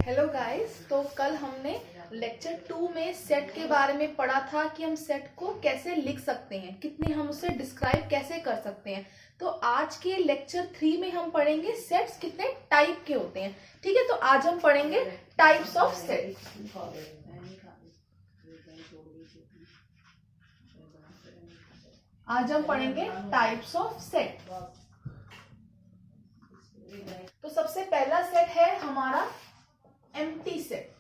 Hello guys, तो कल हमने लेक्चर 2 में सेट के बारे में पढ़ा था कि हम सेट को कैसे लिख सकते हैं, कितने हम उसे डिस्क्राइब कैसे कर सकते हैं। तो आज के लेक्चर 3 में हम पढ़ेंगे सेट्स कितने टाइप के होते हैं। ठीक है, तो आज हम पढ़ेंगे टाइप्स ऑफ सेट। आज हम पढ़ेंगे टाइप्स ऑफ सेट। तो सबसे पहला सेट है हमारा एम्प्टी सेट।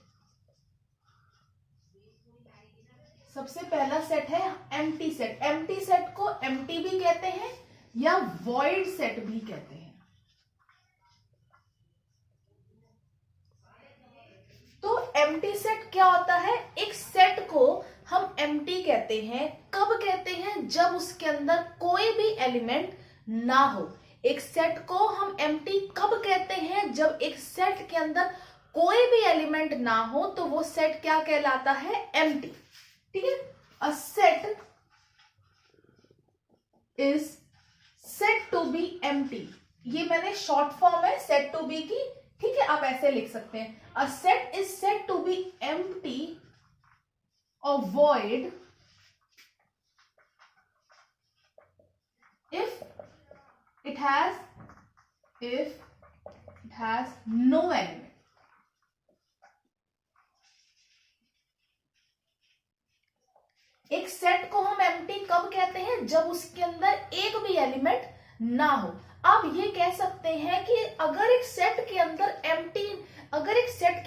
सबसे पहला सेट है एम्प्टी सेट। एम्प्टी सेट को एम्प्टी भी कहते हैं या वॉइड सेट भी कहते हैं। तो एम्प्टी सेट क्या होता है? एक सेट को हम एम्प्टी कहते हैं। कब कहते हैं? जब उसके अंदर कोई भी एलिमेंट ना हो। एक सेट को हम एम्प्टी कब कहते हैं? जब एक सेट के अंदर कोई भी एलिमेंट ना हो, तो वो सेट क्या कहलाता है? एम्प्टी। ठीक है, a set is said to be empty. ये मैंने शॉर्ट फॉर्म है सेड टू बी की। ठीक है, आप ऐसे लिख सकते हैं, a set is said to be empty और void if it has no element। एक सेट को हम एम्प्टी कब कहते हैं? जब उसके अंदर एक भी एलिमेंट ना हो। आप ये कह सकते हैं कि अगर एक सेट के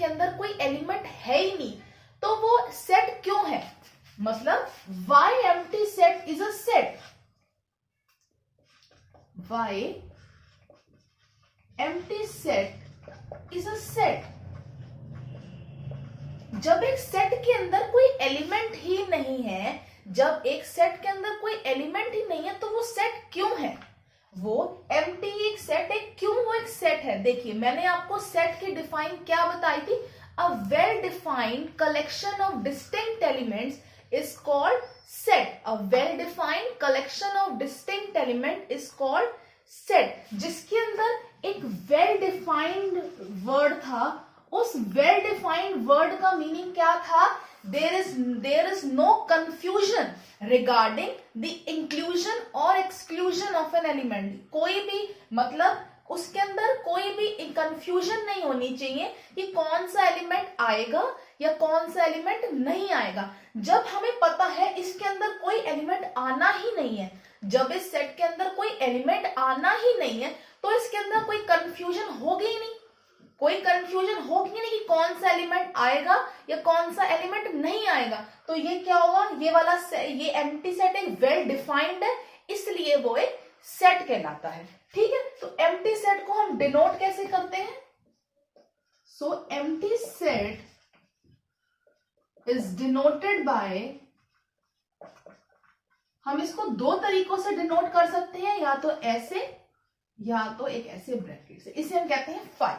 अंदर कोई एलिमेंट है ही नहीं, तो वो सेट क्यों है? मतलब why empty set is a set. Why empty set is a set. जब एक सेट के अंदर कोई एलिमेंट ही नहीं है, जब एक सेट के अंदर कोई एलिमेंट ही नहीं है, तो वो सेट क्यों है? वो एम्प्टी एक सेट है। क्यों वो एक सेट है? देखिए, मैंने आपको सेट की डिफाइन क्या बताई थी? A well defined collection of distinct elements is called set. A well defined collection of distinct element is called set. जिसके अंदर एक वेल डिफाइंड वर्ड था, उस वेल डिफाइंड वर्ड का मीनिंग क्या था? There is no confusion regarding the inclusion और exclusion of an element. कोई भी मतलब उसके अंदर कोई भी कंफ्यूजन नहीं होनी चाहिए कि कौन सा एलिमेंट आएगा या कौन सा एलिमेंट नहीं आएगा। जब हमें पता है इसके अंदर कोई एलिमेंट आना ही नहीं है, जब इस सेट के अंदर कोई एलिमेंट आना ही नहीं है, तो इसके अंदर कोई कंफ्यूजन होगी ही नहीं। कोई कंफ्यूजन होगी नहीं कि कौन सा एलिमेंट आएगा या कौन सा एलिमेंट नहीं आएगा। तो ये क्या होगा? ये एम्प्टी सेट एक वेल डिफाइंड है, इसलिए वो एक सेट कहलाता है। ठीक है, तो एम्प्टी सेट को हम डिनोट कैसे करते हैं? सो empty set is denoted by, हम इसको दो तरीकों से डिनोट कर सकते हैं, या तो ऐसे या तो एक ऐसे ब्रैकेट से। इसे हम कहते हैं फाइव।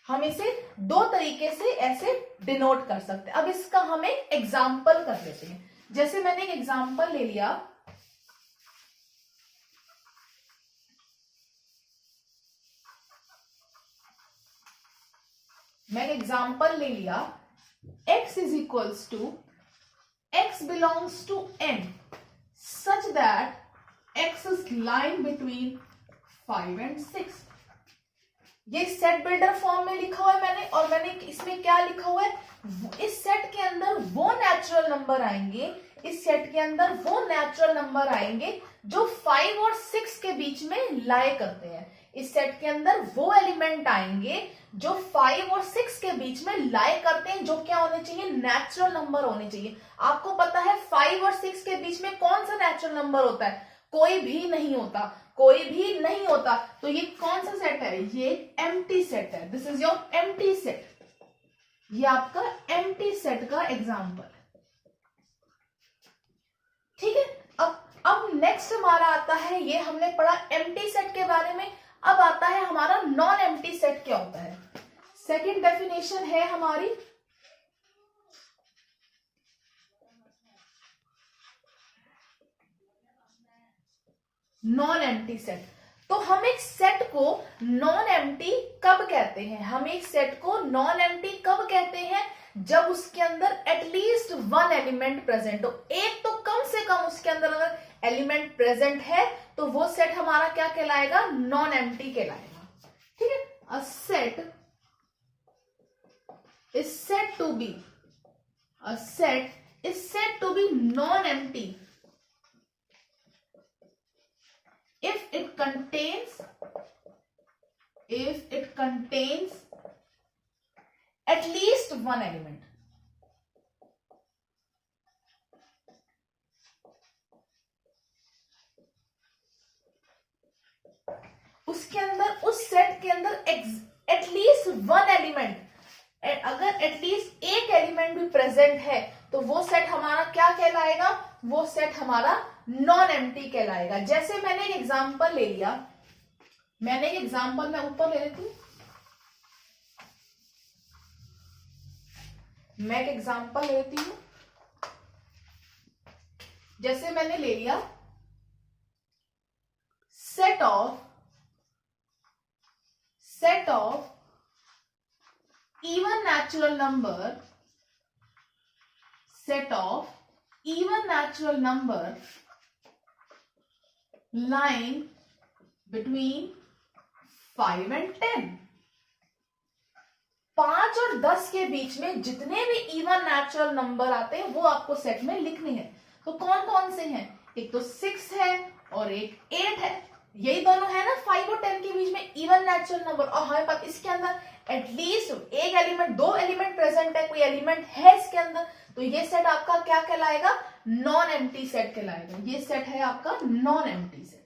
हम इसे दो तरीके से ऐसे डिनोट कर सकते हैं। अब इसका हम एक एग्जाम्पल कर लेते हैं। जैसे मैंने एक एग्जाम्पल ले लिया, x is equals to x belongs to n such that x is line between 5 and 6। ये सेट बिल्डर फॉर्म में लिखा हुआ है मैंने, और मैंने इसमें क्या लिखा हुआ है? इस सेट के अंदर वो नेचुरल नंबर आएंगे, इस सेट के अंदर वो नेचुरल नंबर आएंगे जो 5 और 6 के बीच में लाए करते हैं। इस सेट के अंदर वो एलिमेंट आएंगे जो 5 और 6 के बीच में लाए करते हैं, जो क्या होने चाहिए? नेचुरल नंबर होने चाहिए। आपको पता है 5 और 6 के बीच में कौन सा नेचुरल नंबर होता है? कोई भी नहीं होता, कोई भी नहीं होता। तो ये कौन सा सेट है? ये एम्प्टी सेट है। This is your empty set. ये आपका एम्प्टी सेट का एग्जांपल है। ठीक है, अब नेक्स्ट हमारा आता है, ये हमने पढ़ा एम्प्टी सेट के बारे में। अब आता है हमारा नॉन एम्प्टी सेट क्या होता है। सेकंड डेफिनेशन है हमारी नॉन एम्प्टी सेट। तो हम एक सेट को नॉन एम्प्टी कब कहते हैं? हम एक सेट को नॉन एम्प्टी कब कहते हैं? जब उसके अंदर एटलीस्ट वन एलिमेंट प्रेजेंट हो, एक तो कम से कम उसके अंदर अगर एलिमेंट प्रेजेंट है तो वो सेट हमारा क्या कहलाएगा? नॉन एम्प्टी कहलाएगा। ठीक है, a set is said to be, a set is said to be non empty if it contains at least one element. उसके अंदर, उस सेट के अंदर एटलीस्ट वन एलिमेंट, अगर एटलीस्ट एक एलिमेंट भी प्रेजेंट है तो वो सेट हमारा क्या कहलाएगा? वो सेट हमारा नॉन एम्प्टी कहलाएगा। जैसे मैंने एक एग्जांपल ले लिया, मैं ऊपर ले लेती हूं, मैं एक एग्जांपल लेती हूं। जैसे मैंने ले लिया set of even natural number, set of even natural number lying between 5 and 10. 5 और 10 के बीच में जितने भी इवन नेचुरल नंबर आते हैं वो आपको सेट में लिखने हैं। तो कौन कौन से हैं? एक तो 6 है और एक 8 है, यही दोनों है ना 5 और 10 के बीच में इवन नेचुरल नंबर। और हमारे पास इसके अंदर एटलीस्ट एक एलिमेंट, 2 एलिमेंट प्रेजेंट है, कोई एलिमेंट है इसके अंदर, तो ये सेट आपका क्या कहलाएगा? नॉन एम्प्टी सेट कहलाएगा। ये सेट है आपका नॉन एम्प्टी सेट।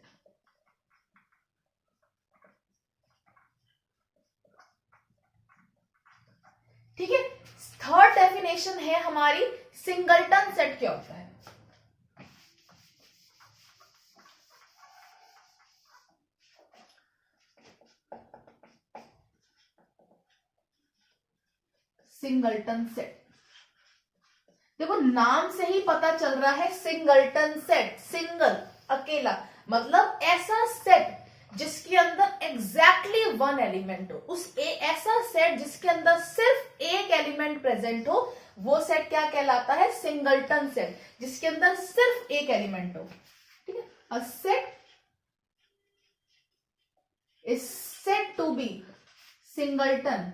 ठीक है, थर्ड डेफिनेशन है हमारी सिंगलटन सेट क्या होता है। सिंगलटन सेट, देखो नाम से ही पता चल रहा है सिंगलटन सेट, सिंगल अकेला, मतलब ऐसा सेट जिसके अंदर एग्जैक्टली वन एलिमेंट हो, ऐसा सेट जिसके अंदर सिर्फ एक एलिमेंट प्रेजेंट हो, वो सेट क्या कहलाता है? सिंगलटन सेट, जिसके अंदर सिर्फ एक एलिमेंट हो। ठीक है, a set is said to be singleton.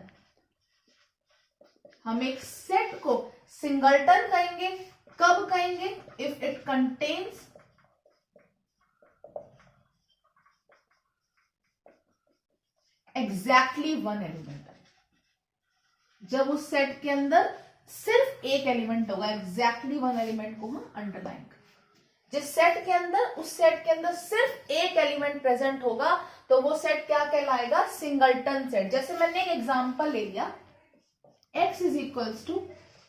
हम एक सेट को सिंगलटन कहेंगे, कब कहेंगे? If it contains exactly one element, जब उस सेट के अंदर सिर्फ एक एलिमेंट होगा, एग्जैक्टली वन एलिमेंट को हम अंडरलाइन करें। जिस सेट के अंदर, उस सेट के अंदर सिर्फ एक एलिमेंट प्रेजेंट होगा तो वो सेट क्या कहलाएगा? Singleton set. जैसे मैंने एक एग्जांपल ले लिया, x is equals to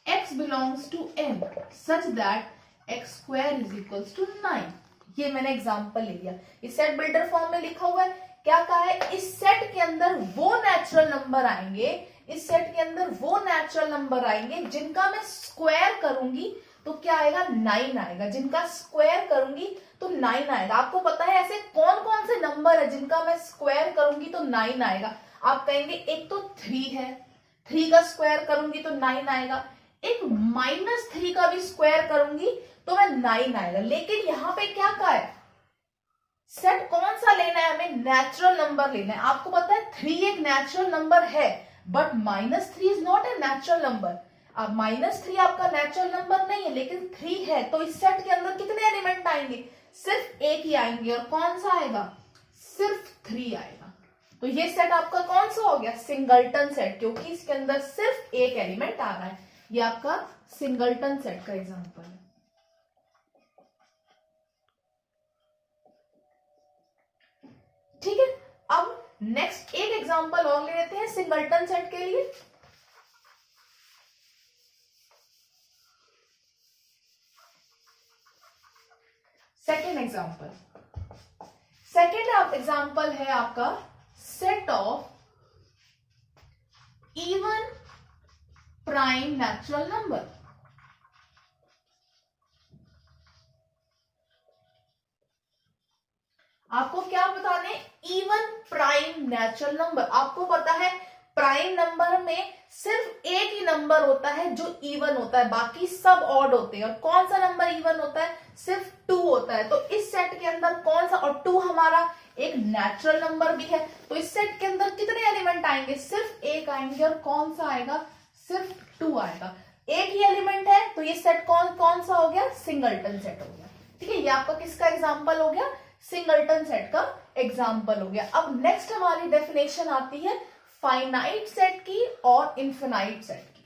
x belongs to m such that x square is equals to 9। ये मैंने एग्जांपल ले लिया, इस सेट बिल्डर फॉर्म में लिखा हुआ है। क्या कहा है? इस सेट के अंदर वो नेचुरल नंबर आएंगे, इस सेट के अंदर वो नेचुरल नंबर आएंगे जिनका मैं स्क्वायर करूंगी तो क्या आएगा? 9 आएगा। जिनका स्क्वायर करूंगी तो 9 आएगा। आपको पता है ऐसे कौन कौन से नंबर है जिनका मैं स्क्वायर करूंगी तो 9 आएगा? आप कहेंगे एक तो 3 है, 3 का स्क्वायर करूंगी तो 9 आएगा, एक -3 का भी स्क्वायर करूंगी तो मैं 9 आएगा। लेकिन यहां पे क्या कहा है? सेट कौन सा लेना है हमें? नेचुरल नंबर लेना है। आपको पता है 3 एक नेचुरल नंबर है, but -3 is not a natural number. अब -3 आपका नेचुरल नंबर नहीं है, लेकिन 3 है, तो इस सेट के अंदर कितने एलिमेंट आएंगे? सिर्फ एक ही आएंगे। और कौन सा आएगा? सिर्फ 3 आएगा। तो ये सेट आपका कौन सा हो गया? सिंगलटन सेट, क्योंकि इसके अंदर सिर्फ एक एलिमेंट आ रहा है। ये आपका सिंगलटन सेट का एग्जांपल है। ठीक है, अब नेक्स्ट एक एग्जांपल और ले लेते हैं सिंगलटन सेट के लिए। सेकेंड एग्जांपल है आपका set of even prime natural number. आपको क्या बताने? Even prime natural number. आपको पता है प्राइम नंबर में सिर्फ एक ही नंबर होता है जो इवन होता है, बाकी सब ऑड होते हैं। और कौन सा नंबर इवन होता है? सिर्फ 2 होता है। तो इस सेट के अंदर कौन सा, और 2 हमारा एक नेचुरल नंबर भी है, तो इस सेट के अंदर कितने एलिमेंट आएंगे? सिर्फ एक आएंगे। और कौन सा आएगा? सिर्फ 2 आएगा। एक ही एलिमेंट है, तो ये सेट कौन सा हो गया? सिंगलटन सेट हो गया। ठीक है, ये आपका किसका एग्जाम्पल हो गया? सिंगलटन सेट का एग्जाम्पल हो गया। अब नेक्स्ट हमारी डेफिनेशन आती है फाइनाइट सेट की और इनफिनाइट सेट की।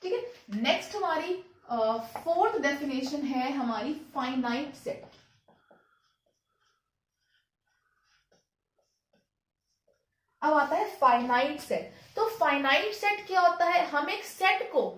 ठीक है, नेक्स्ट हमारी फोर्थ डेफिनेशन है हमारी फाइनाइट सेट। अब आता है फाइनाइट सेट। तो फाइनाइट सेट क्या होता है? हम एक सेट को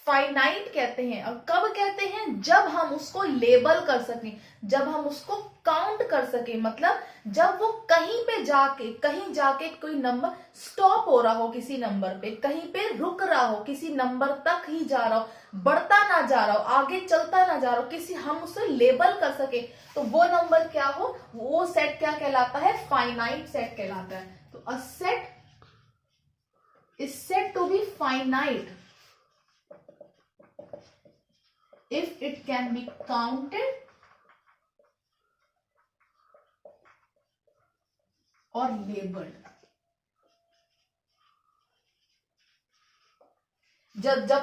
फाइनाइट कहते हैं। और कब कहते हैं? जब हम उसको लेबल कर सकें, जब हम उसको काउंट कर सकें। मतलब जब वो कहीं जाके कोई नंबर स्टॉप हो रहा हो, किसी नंबर पे कहीं पे रुक रहा हो, किसी नंबर तक ही जा रहा हो, बढ़ता ना जा रहा हो, आगे चलता ना जा रहा हो, किसी हम उसे लेबल कर सके, तो वो नंबर क्या हो? वो सेट क्या कहलाता है? फाइनाइट सेट कहलाता है। तो a set is said to be finite if it can be counted or labeled। जब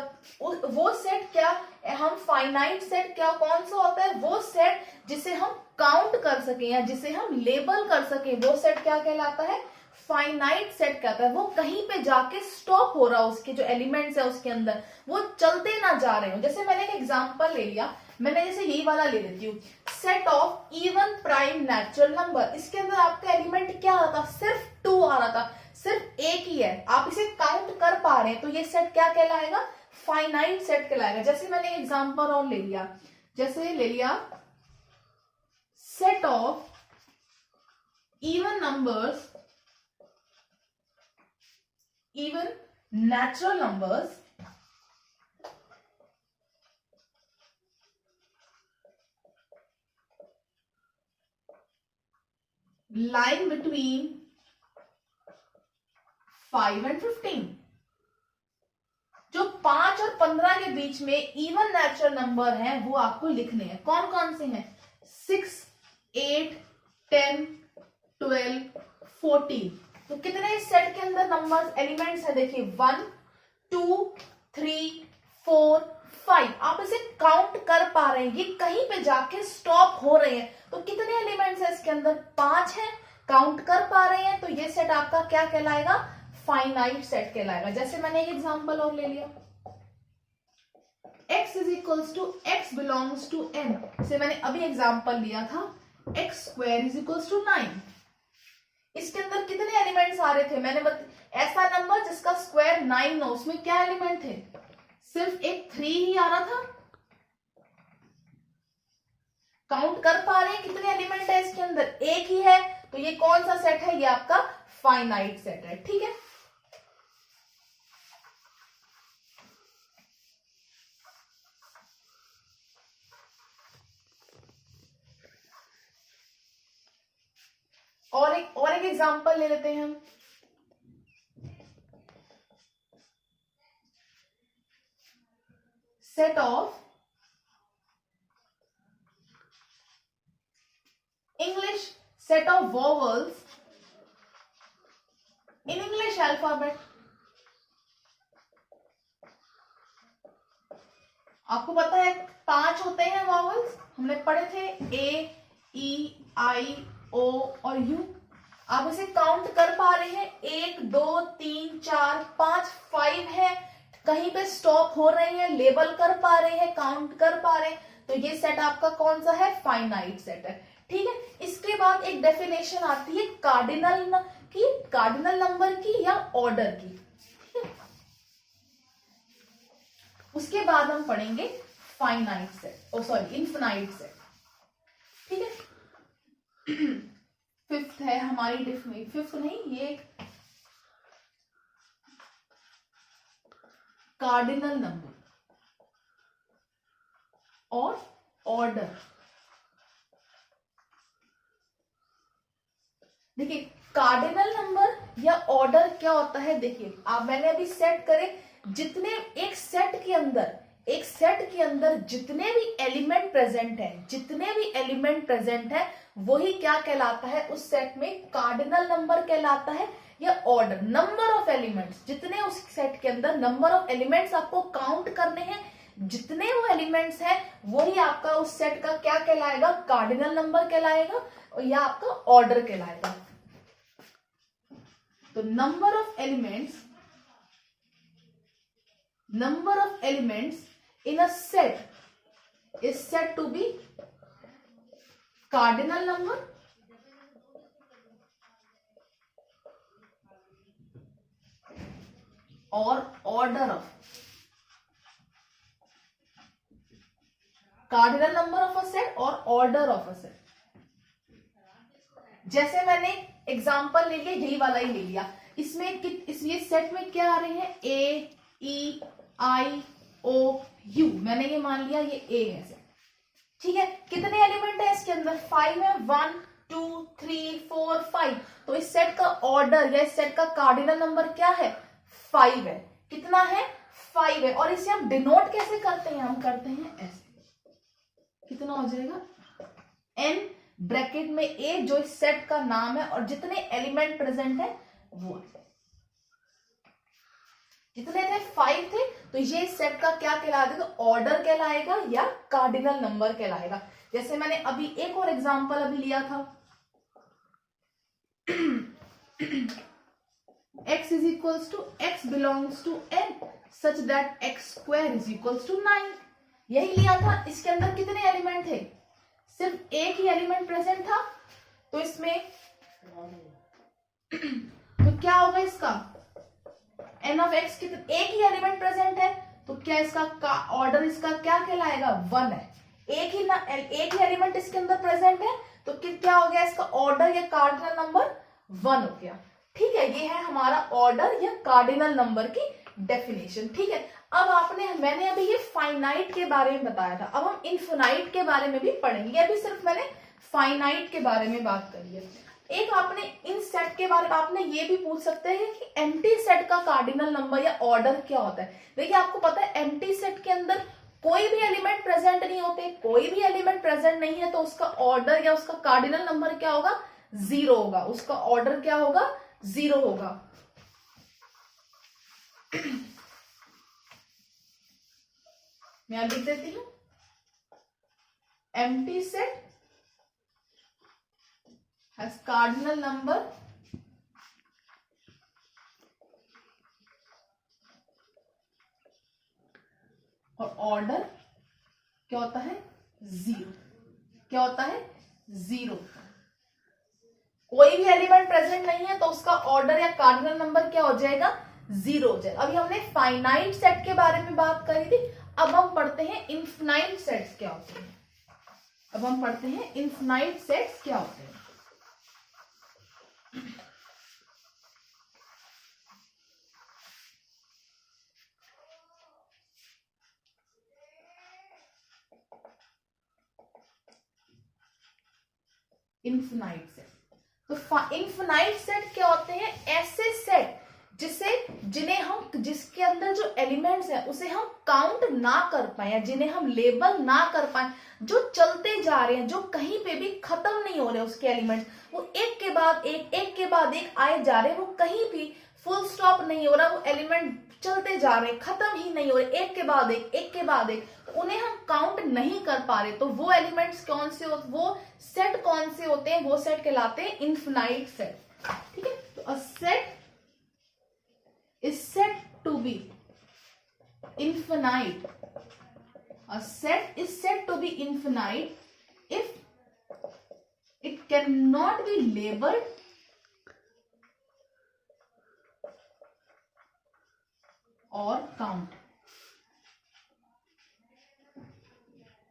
वो सेट क्या, हम फाइनाइट सेट क्या कौन सा होता है? वो सेट जिसे हम काउंट कर सके या जिसे हम लेबल कर सके, वो सेट क्या कहलाता है? फाइनाइट सेट कहता है। वो कहीं पे जाके स्टॉप हो रहा हो, उसके जो एलिमेंट्स है उसके अंदर वो चलते ना जा रहे हो। जैसे मैंने एक एग्जांपल ले लिया, मैंने जैसे यही वाला ले लेती हूँ, set of even prime natural number. इसके अंदर आपका एलिमेंट क्या आ रहा था? सिर्फ 2 आ रहा था, सिर्फ एक ही है, आप इसे काउंट कर पा रहे हैं, तो ये सेट क्या कहलाएगा? फाइनाइट सेट कहलाएगा। जैसे मैंने एग्जांपल और ले लिया, जैसे ले लिया set of even numbers, even natural numbers lying between 5 and 15। जो 5 और 15 के बीच में इवन नेचुरल नंबर हैं वो आपको लिखने हैं। कौन कौन से हैं? 6, 8, 10, 12, 14। तो कितने इस सेट के अंदर नंबर्स एलिमेंट्स है? देखिए 1, 2, 3, 4, 5। आप इसे काउंट कर पा रहे हैं, ये कहीं पे जाके स्टॉप हो रहे हैं। तो कितने एलिमेंट्स है इसके अंदर? 5 है, काउंट कर पा रहे हैं, तो ये सेट आपका क्या कहलाएगा? फाइनाइट सेट कहलाएगा। जैसे मैंने एक एग्जांपल और ले लिया, x is equals to x belongs to n। इसे मैंने अभी एग्जांपल लिया था, x square is equals to 9। इसके अंदर कितने एलिमेंट्स आ रहे थे? मैंने ऐसा नंबर जिसका स्क्वायर 9 हो, उसमें क्या एलिमेंट थे? सिर्फ एक 3 ही आ रहा था। काउंट कर पा रहे हैं कितने एलिमेंट है इसके अंदर? एक ही है, तो ये कौन सा सेट है? ये आपका फाइनाइट सेट है। ठीक है, और एक एग्जांपल ले लेते हैं हम। Set of English, set of vowels in English alphabet. आपको पता है 5 होते हैं वोवेल्स, हमने पढ़े थे ए, ई, आई, ओ और यू। आप इसे काउंट कर पा रहे हैं, 1, 2, 3, 4, 5, 5 है, कहीं पे स्टॉप हो रहे हैं, लेबल कर पा रहे हैं, काउंट कर पा रहे हैं, तो ये सेट आपका कौन सा है? फाइनाइट सेट है। ठीक है, इसके बाद एक डेफिनेशन आती है कार्डिनल नंबर की या ऑर्डर की। उसके बाद हम पढ़ेंगे फाइनाइट सेट, इनफिनाइट सेट। ठीक है, फिफ्थ है हमारी फिफ्थ नहीं, ये कार्डिनल नंबर और ऑर्डर। देखिए कार्डिनल नंबर या ऑर्डर क्या होता है, देखिए आप मैंने अभी सेट करे, जितने एक सेट के अंदर जितने भी एलिमेंट प्रेजेंट है वही क्या कहलाता है, उस सेट में कार्डिनल नंबर कहलाता है या ऑर्डर। नंबर ऑफ एलिमेंट्स, जितने उस सेट के अंदर नंबर ऑफ एलिमेंट्स आपको काउंट करने हैं, जितने वो एलिमेंट्स हैं वही आपका उस सेट का क्या कहलाएगा, कार्डिनल नंबर कहलाएगा या आपका ऑर्डर कहलाएगा। तो number of elements in a set is said to be cardinal number और order of cardinal number of a set और ऑर्डर ऑफ अ सेट। जैसे मैंने एग्जांपल ले लिया, यही वाला ही ले लिया, इसमें ये सेट में क्या आ रहे हैं, ए ई आई ओ यू, मैंने ये मान लिया ये ए है सेट, ठीक है। कितने एलिमेंट है इसके अंदर, 5 है, 1 2 3 4 5। तो इस सेट का ऑर्डर या इस सेट का कार्डिनल नंबर क्या है, 5 है। कितना है, 5 है। और इसे हम डिनोट कैसे करते हैं, हम करते हैं ऐसे, कितना हो जाएगा, n ब्रैकेट में a जो इस सेट का नाम है और जितने एलिमेंट प्रेजेंट है वो, जितने थे 5 थे, तो ये सेट का क्या कहलाएगा, ऑर्डर कहलाएगा या कार्डिनल नंबर कहलाएगा। जैसे मैंने अभी एक और एग्जांपल अभी लिया था, x is equals to x belongs to n such that x square is equals to 9, यही लिया था। इसके अंदर कितने एलिमेंट थे, सिर्फ एक ही एलिमेंट प्रेजेंट था, तो इसमें तो क्या होगा, इसका n ऑफ x कितने, एक ही एलिमेंट प्रेजेंट है, तो क्या इसका ऑर्डर इसका क्या कहलाएगा, 1 है। एक ही एलिमेंट इसके अंदर प्रेजेंट है, तो क्या हो गया, इसका ऑर्डर या कार्डिनल नंबर 1 हो गया, ठीक है। ये है हमारा ऑर्डर या कार्डिनल नंबर की डेफिनेशन, ठीक है। अब मैंने अभी ये फाइनाइट के बारे में बताया था, अब हम इनफिनाइट के बारे में भी पढ़ेंगे। अभी सिर्फ मैंने फाइनाइट के बारे में बात करी है। एक आपने इन सेट के बारे में आपने ये भी पूछ सकते हैं कि एम्प्टी सेट का कार्डिनल नंबर या ऑर्डर क्या होता है। देखिए आपको पता है एम्प्टी सेट के अंदर कोई भी एलिमेंट प्रेजेंट नहीं होते, कोई भी एलिमेंट प्रेजेंट नहीं है, तो उसका ऑर्डर या उसका कार्डिनल नंबर क्या होगा, 0 होगा। उसका ऑर्डर क्या होगा, 0 होगा। मैं लिख देती हूं, empty set has cardinal number और ऑर्डर क्या होता है, 0। क्या होता है, 0। कोई भी एलिमेंट प्रेजेंट नहीं है तो उसका ऑर्डर या कार्डिनल नंबर क्या हो जाएगा, 0 हो जाएगा। अभी हमने फाइनाइट सेट के बारे में बात करी थी, अब हम पढ़ते हैं इनफिनाइट सेट्स क्या होते हैं। अब हम पढ़ते हैं इनफिनाइट सेट्स क्या होते हैं। इनफिनाइट सेट, तो इनफिनाइट सेट क्या होते हैं, ऐसे सेट जिसके अंदर जो एलिमेंट्स हैं उसे हम काउंट ना कर पाए या जिन्हें हम लेबल ना कर पाए, जो चलते जा रहे हैं, जो कहीं पे भी खत्म नहीं हो रहे उसके एलिमेंट्स, वो एक के बाद एक आए जा रहे हैं, वो कहीं भी फुल स्टॉप नहीं हो रहा, वो एलिमेंट चलते जा रहे हैं, खत्म ही नहीं हो रहे, एक के बाद एक, तो उन्हें हम काउंट नहीं कर पा रहे, तो वो एलिमेंट्स कौन से होते, वो सेट कौन से होते हैं, वो सेट कहलाते हैं इनफिनाइट सेट, ठीक है। तो a set is said to be infinite. A set is said to be infinite if it cannot be labeled or count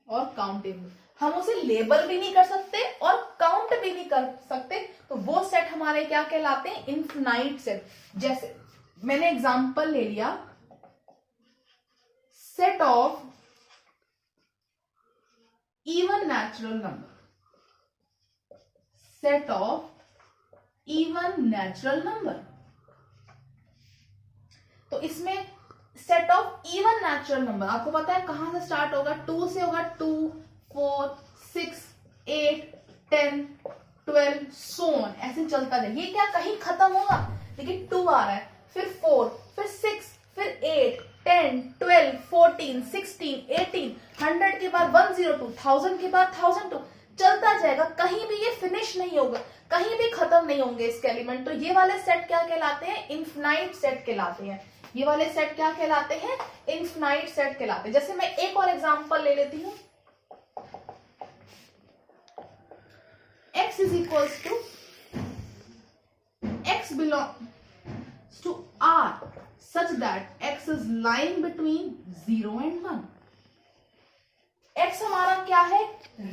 और काउंटेबल। हम उसे लेबल भी नहीं कर सकते और काउंट भी नहीं कर सकते, तो वो सेट हमारे क्या कहलाते हैं, इनफिनाइट सेट। जैसे मैंने एग्जांपल ले लिया set of even natural number, set of even natural number. तो इसमें set of even natural number आपको पता है कहां से स्टार्ट होगा, 2 से होगा, 2, 4, 6, 8, 10, 12 सो ऑन, ऐसे चलता जाए। ये क्या कहीं खत्म होगा, लेकिन 2 आ रहा है, फिर 4, फिर 6, फिर 8, 10, 12, 14, 16, 18, 100 के बाद 102, 1000 के बाद 1002, चलता जाएगा, कहीं भी ये फिनिश नहीं होगा, कहीं भी खत्म नहीं होंगे इसके एलिमेंट। तो ये वाले सेट क्या कहलाते हैं, इन्फिनाइट सेट कहलाते हैं। ये वाले सेट क्या कहलाते हैं, इन्फिनाइट सेट कहलाते हैं। जैसे मैं एक और एग्जांपल ले लेती हूं, x is equals to x belongs to R such that x is lying between 0 and 1। x हमारा क्या है,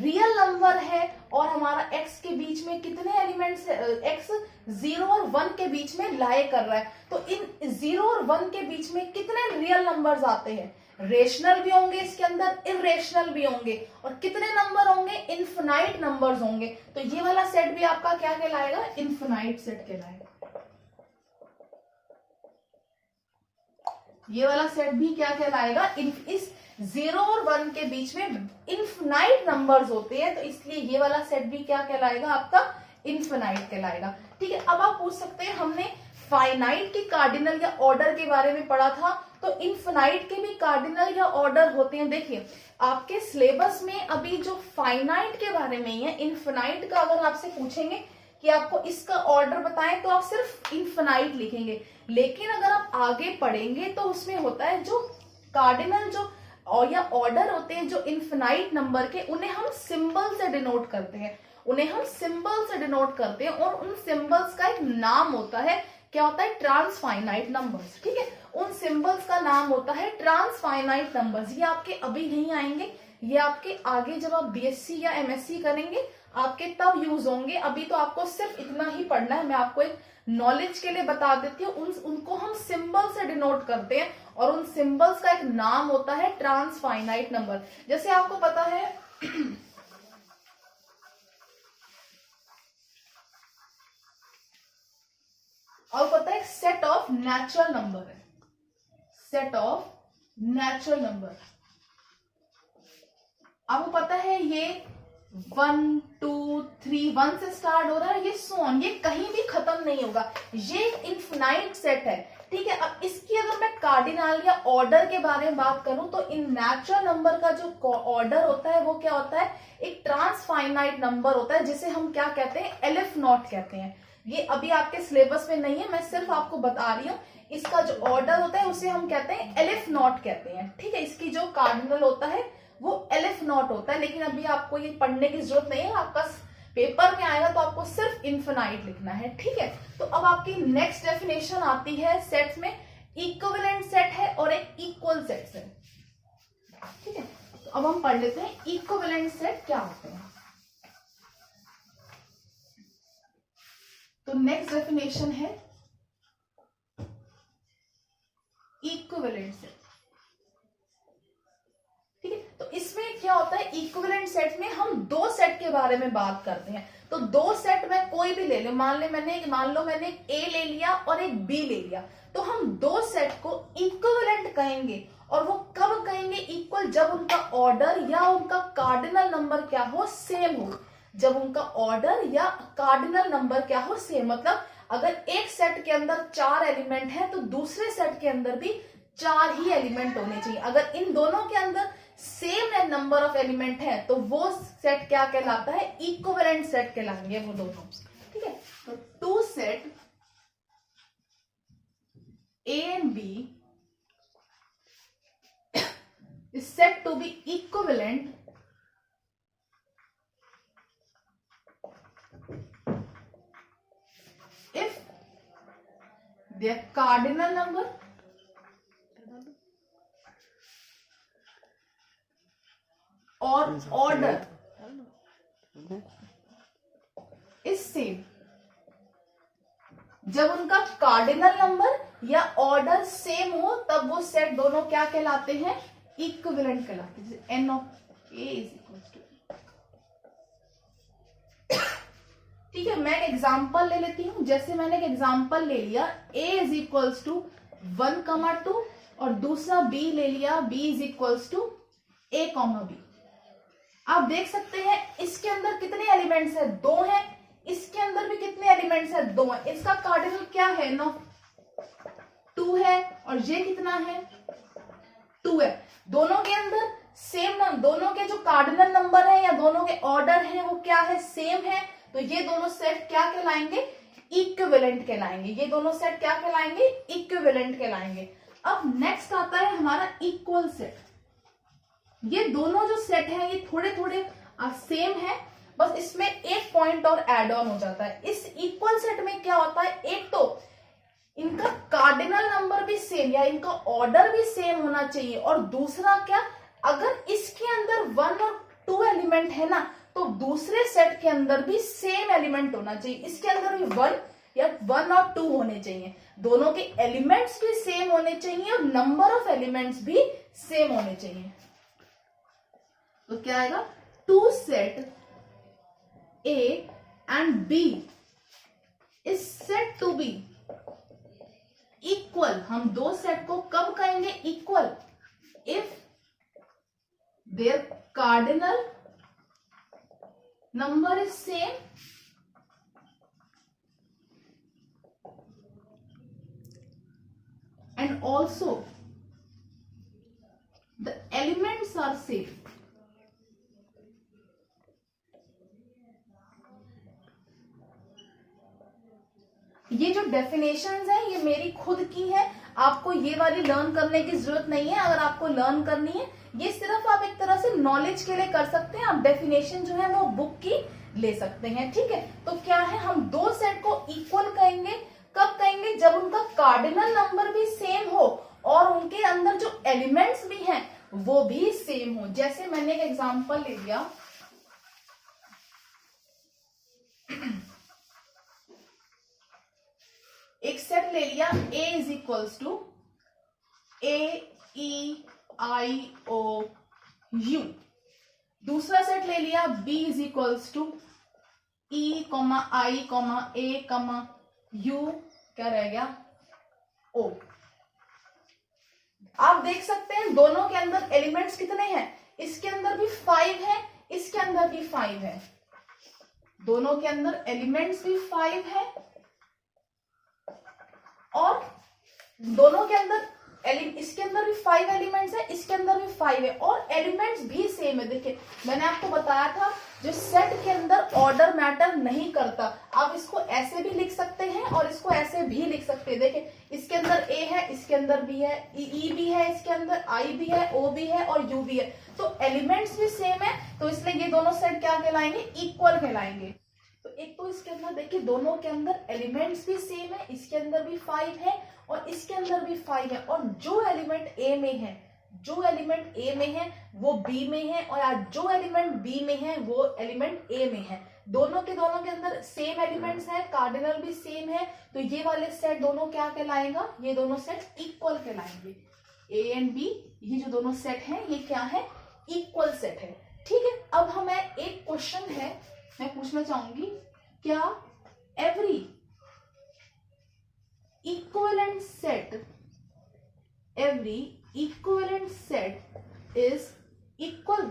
रियल नंबर है, और हमारा x के बीच में कितने एलिमेंट्स है, x 0 और 1 के बीच में लाई कर रहा है। तो इन 0 और 1 के बीच में कितने रियल नंबर्स आते हैं, रेशनल भी होंगे इसके अंदर, इरेशनल भी होंगे, और कितने नंबर होंगे, इन्फिनाइट नंबर्स होंगे। तो ये वाला सेट भी आपका क्या कहलाएगा, इन्फिनाइट सेट कहलाएगा। ये वाला सेट भी क्या कहलाएगा, इस 0 और 1 के बीच में इन्फिनाइट नंबर्स होते हैं, तो इसलिए ये वाला सेट भी क्या कहलाएगा, आपका इन्फिनाइट कहलाएगा। ठीक है, अब आप पूछ सकते हैं, हमने फाइनाइट के कार्डिनल या ऑर्डर के बारे में पढ़ा था, तो इन्फिनाइट के भी कार्डिनल या ऑर्डर होते हैं। देखिए आपके सिलेबस में अभी जो फाइनाइट के बारे में ही है, इन्फिनाइट का अगर आपसे पूछेंगे कि आपको इसका ऑर्डर बताएं तो आप सिर्फ इन्फिनाइट लिखेंगे, लेकिन अगर आप आगे पढ़ेंगे तो उसमें होता है जो कार्डिनल जो और या ऑर्डर होते हैं जो इन्फिनाइट नंबर के, उन्हें हम सिंबल से डिनोट करते हैं, उन्हें हम सिंबल से डिनोट करते हैं, और उन सिंबल्स का एक नाम होता है, क्या होता है, ट्रांसफाइनाइट नंबर्स। ठीक है, उन सिंबल्स का नाम होता है ट्रांसफाइनाइट नंबर्स। ये आपके अभी नहीं आएंगे, ये आपके आगे जब आप बीएससी या एमएससी करेंगे आपके तब यूज होंगे। अभी तो आपको सिर्फ इतना ही पढ़ना है, मैं आपको एक नॉलेज के लिए बता देती हूँ। उनको हम सिंबल से डिनोट करते हैं, और उन सिंबल्स का एक नाम होता है ट्रांसफाइनाइट नंबर। जैसे आपको पता है और पता है सेट ऑफ नेचुरल नंबर है, सेट ऑफ नेचुरल नंबर आपको पता है, ये 1, 2, 3, 1 से स्टार्ट हो रहा है, ये सोन, ये कहीं भी खत्म नहीं होगा, ये एक इन्फिनाइट सेट है। ठीक है, अब इसकी अगर मैं कार्डिनल या ऑर्डर के बारे में बात करूं तो इन नेचुरल नंबर का जो ऑर्डर होता है वो क्या होता है, एक ट्रांसफाइनाइट नंबर होता है, जिसे हम क्या कहते हैं, एलिफ नॉट कहते हैं। ये अभी आपके सिलेबस में नहीं है, मैं सिर्फ आपको बता रही हूँ। इसका जो ऑर्डर होता है उसे हम कहते हैं एलिफ नॉट कहते हैं। ठीक है, इसकी जो कार्डिनल होता है वो एलिफ नॉट होता है, लेकिन अभी आपको ये पढ़ने की जरूरत नहीं है, आपका पेपर में आएगा तो आपको सिर्फ इन्फिनाइट लिखना है। ठीक है, तो अब आपकी नेक्स्ट डेफिनेशन आती है सेट्स में, इक्विवेलेंट सेट है और एक इक्वल सेट है। ठीक है, तो अब हम पढ़ लेते हैं इक्विवेलेंट सेट क्या होते हैं। तो नेक्स्ट डेफिनेशन है इक्विवेलेंट सेट। ठीक है, तो इसमें क्या होता है, इक्विवेलेंट सेट में हम दो सेट के बारे में बात करते हैं। तो दो सेट में कोई भी ले लो, मान लो मैंने एक ए ले लिया और एक बी ले लिया, तो हम दो सेट को इक्विवेलेंट कहेंगे। और वो कब कहेंगे इक्वल, जब उनका ऑर्डर या उनका कार्डिनल नंबर क्या हो, सेम हो। जब उनका ऑर्डर या कार्डिनल नंबर क्या हो, सेम। मतलब अगर एक सेट के अंदर 4 एलिमेंट है तो दूसरे सेट के अंदर भी 4 ही एलिमेंट होने चाहिए। अगर इन दोनों के अंदर सेम नंबर ऑफ एलिमेंट है तो वो सेट क्या कहलाता है, इक्विवेलेंट सेट कहलाएंगे वो दोनों। ठीक है, तो two set A and B is said to be equivalent if their cardinal number or order is same। जब उनका कार्डिनल नंबर या ऑर्डर सेम हो तब वो सेट दोनों क्या कहलाते हैं, इक्विवेलेंट कहलाती है। जैसे n of a is equal to, ठीक है। मैं एक एग्जाम्पल ले लेती हूं। जैसे मैंने एक एग्जाम्पल ले लिया a इज इक्वल्स टू 1,2 और दूसरा b ले लिया b is equals to a, b। आप देख सकते हैं इसके अंदर कितने एलिमेंट्स है, 2 हैं। इसके अंदर भी कितने एलिमेंट्स है, 2 है। इसका कार्डिनल क्या है, 2 है और ये कितना है, 2 है। दोनों के अंदर सेम, दोनों के जो कार्डिनल नंबर है या दोनों के ऑर्डर है वो क्या है, सेम है। तो ये दोनों सेट क्या कहलाएंगे, इक्विवेलेंट कहलाएंगे। ये दोनों सेट क्या कहलाएंगे, इक्विवेलेंट कहलाएंगे। अब नेक्स्ट आता है हमारा इक्वल सेट। ये दोनों जो सेट है ये थोड़े थोड़े सेम है, बस इसमें एक पॉइंट और एड ऑन हो जाता है। इस इक्वल सेट में क्या होता है, एक तो इनका कार्डिनल नंबर भी सेम या इनका ऑर्डर भी सेम होना चाहिए, और दूसरा क्या, अगर इसके अंदर 1 और 2 एलिमेंट है ना, तो दूसरे सेट के अंदर भी सेम एलिमेंट होना चाहिए। इसके अंदर भी 1 और 2 होने चाहिए। दोनों के एलिमेंट्स भी सेम होने चाहिए और नंबर ऑफ एलिमेंट्स भी सेम होने चाहिए। तो क्या आएगा, 2 set A and B is said to be equal। हम दो सेट को कब कहेंगे equal, if their cardinal number is same and also the elements are same। ये जो डेफिनेशंस है ये मेरी खुद की है, आपको ये वाली लर्न करने की जरूरत नहीं है। अगर आपको लर्न करनी है, ये सिर्फ आप एक तरह से नॉलेज के लिए कर सकते हैं। आप डेफिनेशन जो है वो बुक की ले सकते हैं, ठीक है। तो क्या है, हम दो सेट को इक्वल कहेंगे, कब कहेंगे, जब उनका कार्डिनल नंबर भी सेम हो और उनके अंदर जो एलिमेंट्स भी हैं वो भी सेम हो। जैसे मैंने एक एग्जांपल ले लिया, एक सेट ले लिया A is equals to AEIOU, दूसरा सेट ले लिया B is equals to EI,A,A,U, क्या रह गया, O। आप देख सकते हैं दोनों के अंदर एलिमेंट्स कितने हैं, इसके अंदर भी 5 है, इसके अंदर भी 5 है। दोनों के अंदर एलिमेंट्स भी 5 है और दोनों के अंदर इसके अंदर भी 5 एलिमेंट्स है, इसके अंदर भी 5 है और एलिमेंट्स भी सेम है। देखिए मैंने आपको बताया था जो सेट के अंदर ऑर्डर मैटर नहीं करता। आप इसको ऐसे भी लिख सकते हैं और इसको ऐसे भी लिख सकते हैं। देखिए इसके अंदर A है, इसके अंदर B है, E भी है, इसके अंदर I भी है, O भी है और U भी है, तो एलिमेंट्स भी सेम है। तो इसलिए ये दोनों सेट क्या कहलाएंगे, इक्वल कहलाएंगे। तो एक तो इसके अंदर देखिए दोनों के अंदर एलिमेंट्स भी सेम है, इसके अंदर भी 5 है और इसके अंदर भी 5 है, और जो एलिमेंट A में है, जो एलिमेंट A में है वो B में है, और जो एलिमेंट B में है वो एलिमेंट A में है। दोनों के अंदर सेम एलिमेंट्स है, कार्डिनल भी सेम है, तो ये वाले सेट दोनों क्या कहलाएगा, ये दोनों सेट इक्वल कहलाएंगे। A एंड B ये जो दोनों सेट हैं ये क्या है, इक्वल सेट है, ठीक है। अब हमें एक क्वेश्चन है, मैं पूछना चाहूंगी, क्या every equivalent set is equal.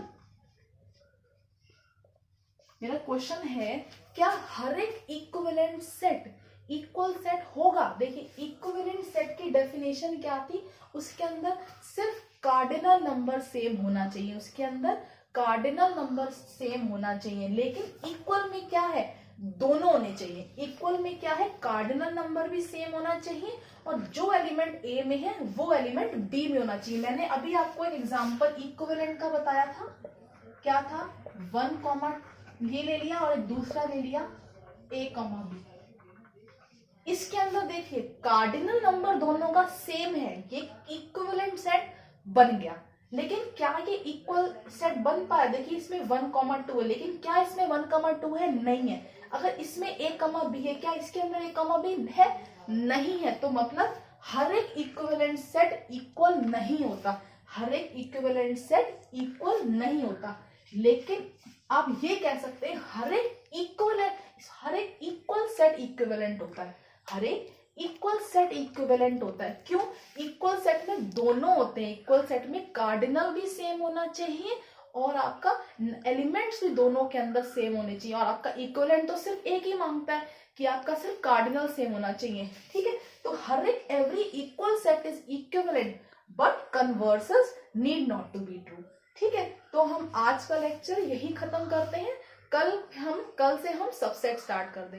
मेरा क्वेश्चन है, क्या हर एक इक्विवेलेंट सेट इक्वल सेट होगा। देखिए इक्विवेलेंट सेट की डेफिनेशन क्या थी, उसके अंदर सिर्फ कार्डिनल नंबर सेम होना चाहिए, उसके अंदर कार्डिनल नंबर सेम होना चाहिए। लेकिन इक्वल में क्या है, दोनों होने चाहिए। इक्वल में क्या है, कार्डिनल नंबर भी सेम होना चाहिए और जो एलिमेंट A में है वो एलिमेंट B में होना चाहिए। मैंने अभी आपको एक एग्जांपल इक्विवेलेंट का बताया था, क्या था, 1, ये ले लिया और एक दूसरा ले लिया A, B। इसके अंदर देखिए कार्डिनल नंबर दोनों का सेम है, ये इक्विवेलेंट सेट बन गया। लेकिन क्या ये इक्वल सेट बन पाया, देखिए इसमें 1, 2 है, लेकिन क्या इसमें 1, 2 है, नहीं है। अगर इसमें A, B है, क्या इसके अंदर A, B है, नहीं है। तो मतलब हर एक इक्विवेलेंट सेट इक्वल नहीं होता। हर एक इक्विवेलेंट सेट इक्वल नहीं होता, लेकिन आप ये कह सकते हैं हर एक इक्वल सेट इक्विवेलेंट होता है। हर एक इक्वल सेट इक्विवेलेंट होता है। क्यों? इक्वल सेट में दोनों होते हैं। इक्वल सेट में कार्डिनल भी सेम होना चाहिए और आपका एलिमेंट्स भी दोनों के अंदर सेम होने चाहिए। और आपका इक्विवेलेंट तो सिर्फ एक ही मांगता है कि आपका सिर्फ कार्डिनल सेम होना चाहिए। ठीक है, तो हर एक every equal set is equivalent but converses need not to be true. ठीक है, तो हम आज का लेक्चर यही खत्म करते हैं। कल से हम सबसेट स्टार्ट कर देंगे।